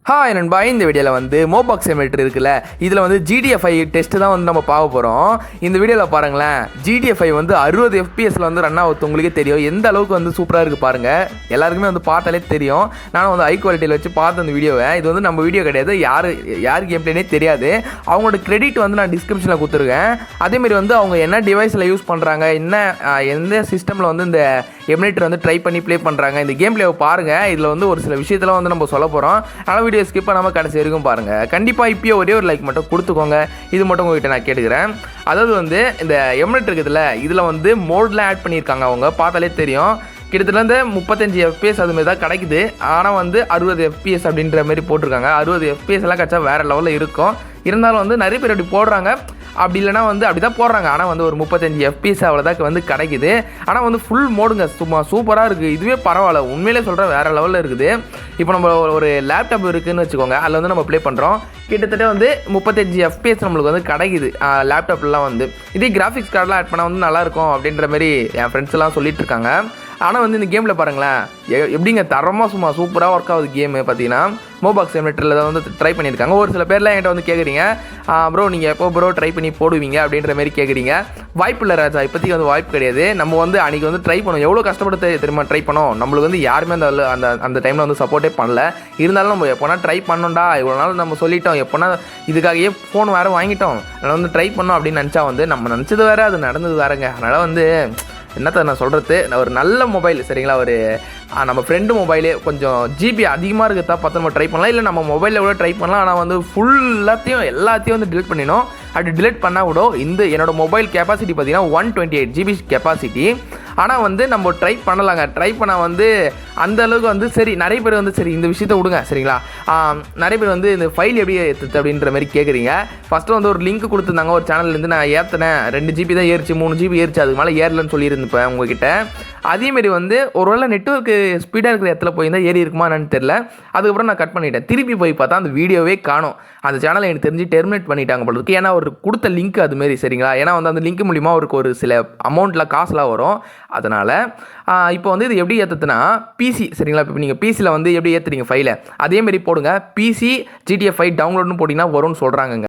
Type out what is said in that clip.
Hi நண்பா, இந்த வீடியோவில் வந்து மோபாக்ஸ் எமுலேட்டர் இருக்குல்ல, இதில் வந்து ஜிடிஎஃப்ஐ டெஸ்ட்டு தான் வந்து நம்ம பார்க்க போகிறோம். இந்த வீடியோவில் பாருங்களேன், ஜிடிஎஃப்ஐ வந்து 60 எஃப்பிஎஸில் வந்து ரன் ஆகுது. உங்களுக்கே தெரியும் எந்த அளவுக்கு வந்து சூப்பராக இருக்குது பாருங்கள். எல்லாருக்குமே வந்து பார்த்தாலே தெரியும். நானும் வந்து ஹை குவாலிட்டியில் வச்சு பார்த்த அந்த வீடியோவை. இது வந்து நம்ம வீடியோ கிடையாது, யார் கேம் பிளேனே தெரியாது. அவங்களோட கிரெடிட் வந்து நான் டிஸ்கிரிப்ஷனில் கொடுத்துருக்கேன். அதேமாரி வந்து அவங்க என்ன டிவைஸில் யூஸ் பண்ணுறாங்க, எந்த சிஸ்டமில் வந்து இந்த எமுலேட்டர் வந்து ட்ரை பண்ணி ப்ளே பண்ணுறாங்க, இந்த கேம் பிளேவை பாருங்கள். இதில் வந்து ஒரு சில விஷயத்தெல்லாம் வந்து நம்ம சொல்ல போகிறோம். ஆனால் வீடியோ ஸ்கிப் பண்ணாமல் கடைசி வரைக்கும் பாருங்கள். கண்டிப்பாக இப்போயே ஒரே ஒரு லைக் மட்டும் கொடுத்துக்கோங்க. இது மட்டும் உங்கள்கிட்ட நான் கேட்டுக்கிறேன். அதாவது வந்து இந்த எமுலேட்டர் இருக்குதுல்ல, இதில் வந்து மோடில் ஆட் பண்ணியிருக்காங்க. அவங்க பார்த்தாலே தெரியும். கிட்டத்தட்ட 35 FPS அதுமாரி தான் கிடைக்குது. ஆனால் வந்து 60 FPS அப்படின்ற மாதிரி போட்டிருக்காங்க. 60 FPS எல்லாம் கிடச்சா வேறு லெவலில் இருக்கும். இருந்தாலும் வந்து நிறைய பேர் அப்படி போடுறாங்க. அப்படி இல்லைனா வந்து அப்படி தான் போடுறாங்க. ஆனால் வந்து ஒரு 35 FPS அவ்வளோதான் வந்து கிடைக்குது. ஆனால் வந்து ஃபுல் மோடுங்க, சும்மா சூப்பராக இருக்குது. இதுவே பரவாயில்ல, உண்மையிலே சொல்கிறேன், வேறு லெவலில் இருக்குது. இப்போ நம்ம ஒரு லேப்டாப் இருக்குதுன்னு வச்சுக்கோங்க, அதில் வந்து நம்ம ப்ளே பண்ணுறோம். கிட்டத்தட்ட வந்து 35 FPS நம்மளுக்கு வந்து கிடைக்குது லேப்டாப்லாம் வந்து. இதே கிராஃபிக்ஸ் கார்டெலாம் ஆட் பண்ணால் வந்து நல்லாயிருக்கும் அப்படின்ற மாதிரி என் ஃப்ரெண்ட்ஸ் எல்லாம் சொல்லிட்டு இருக்காங்க. ஆனால் வந்து இந்த கேமில் பாருங்களேன், எப்படிங்க தரமாக சும்மா சூப்பராக ஒர்க் ஆகுது கேமு. பார்த்தீங்கன்னா மோபாக்ஸ் எமுலேட்டரில் தான் வந்து ட்ரை பண்ணியிருக்காங்க. ஒரு சில பேர்லாம் என்கிட்ட வந்து கேட்குறீங்க, ப்ரோ நீங்கள் எப்போ ப்ரோ ட்ரை பண்ணி போடுவீங்க அப்படின்ற மாதிரி கேட்குறீங்க. வாய்ப்பு இல்லை ராஜா, இப்போதைக்கு வந்து வாய்ப்பு கிடையாது. நம்ம வந்து அன்றைக்கி வந்து ட்ரை பண்ணோம், எவ்வளோ கஷ்டப்பட்டு தெரியுமா ட்ரை பண்ணோம். நம்மளுக்கு வந்து யாருமே அந்த டைமில் வந்து சப்போர்ட்டே பண்ணல. இருந்தாலும் நம்ம எப்போனா ட்ரை பண்ணோம்டா, இவ்வளோ நாள் நம்ம சொல்லிட்டோம், எப்போனா இதுக்காகவே ஃபோன் வேறு வாங்கிட்டோம், அதனால் வந்து ட்ரை பண்ணோம் அப்படின்னு நினச்சா வந்து நம்ம நினச்சது வேறு, அது நடந்தது வேறுங்க. அதனால் வந்து என்னத்தை நான் சொல்கிறது, ஒரு நல்ல மொபைல் சரிங்களா, ஒரு நம்ம ஃப்ரெண்டு மொபைலே கொஞ்சம் ஜிபி அதிகமாக இருக்கிறதா பார்த்து நம்ம ட்ரை பண்ணலாம். இல்லை நம்ம மொபைலில் கூட ட்ரை பண்ணலாம். ஆனால் வந்து எல்லாத்தையும் வந்து டிலீட் பண்ணிடணும். அப்படி டிலீட் பண்ணால் கூட என்னோடய மொபைல் கெப்பாசிட்டி பார்த்திங்கன்னா 128 GB கெப்பாசிட்டி. ஆனால் வந்து நம்ம ட்ரை பண்ணலாங்க. ட்ரை பண்ணால் வந்து அந்தளவுக்கு வந்து சரி, நிறைய பேர் வந்து சரி இந்த விஷயத்தை விடுங்க சரிங்களா. நிறைய பேர் வந்து இந்த ஃபைல் எப்படி ஏற்றுது அப்படின்ற மாதிரி கேட்குறீங்க. ஃபஸ்ட்டு வந்து ஒரு லிங்க் கொடுத்துருந்தாங்க ஒரு சேனல்லேருந்து, நான் ஏற்றினேன் 2 GB தான் ஏறிச்சு, 3 GB ஏறிச்சு, அதுக்கு மேலே ஏறலன்னு சொல்லியிருந்தேன் உங்ககிட்ட. அதேமாரி வந்து ஒருவேளை நெட்வொர்க்கு ஸ்பீடாக இருக்கிற இடத்துல போயிருந்தால் ஏறி இருக்குமா என்னன்னு தெரில. அதுக்கப்புறம் நான் கட் பண்ணிட்டேன். திருப்பி போய் பார்த்தா அந்த வீடியோவே காணும். அந்த சேனலை எனக்கு தெரிஞ்சு டெர்மினேட் பண்ணிட்டாங்க போல இருக்குது. ஏன்னா ஒரு கொடுத்த லிங்க் அதுமாரி சரிங்களா. ஏன்னா வந்து அந்த லிங்க் மூலிமா அவருக்கு ஒரு சில அமௌண்ட்டில் காசுலாம் வரும். அதனால் இப்போ வந்து இது எப்படி ஏற்றுதுன்னா பிசி சரிங்களா. இப்போ நீங்கள் பிசியில் வந்து எப்படி ஏற்றுறீங்க ஃபைலை, அதேமாரி போடுங்க. பிசி GTF5 டவுன்லோட்னு போட்டிங்கன்னா வரும்னு சொல்கிறாங்கங்க.